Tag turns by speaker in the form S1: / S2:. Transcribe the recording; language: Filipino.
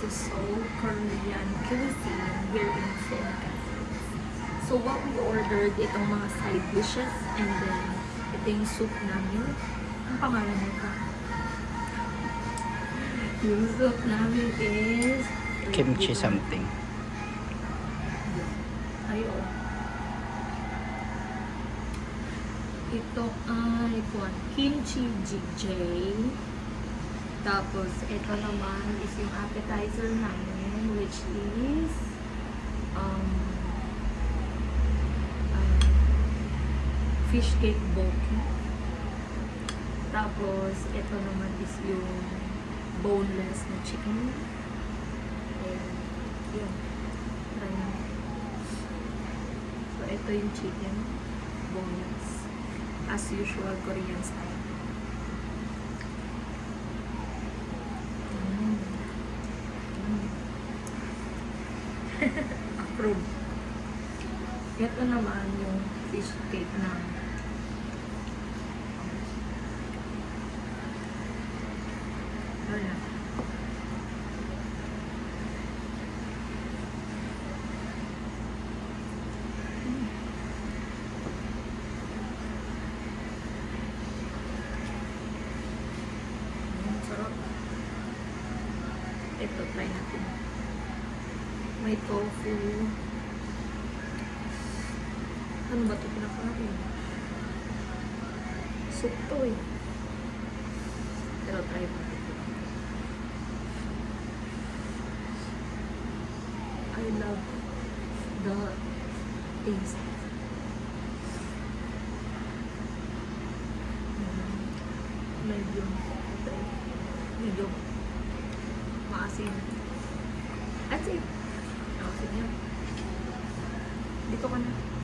S1: to Seoul Korean cuisine here in Philippines. So what we ordered, itong mga side dishes, and then ito yung soup namin. Ang pangalan nito? Yung soup namin is
S2: Kimchi something.
S1: Ayun. Ito ay kimchi jjigae. Tapos ito naman is yung appetizer namin, which is fish cake boki. Tapos ito naman is yung boneless na chicken. And yun. Try namin. So ito yung chicken boneless. As usual, Korean style. Approve. Ito naman yung fish cake na wala. Sarap. Ito, try natin. May tofu. Ano ba ito pinakain? Soup to eh. Pero try mo. I love the taste. Medyo maasim. That's it. Maasim yan. Dito ka na.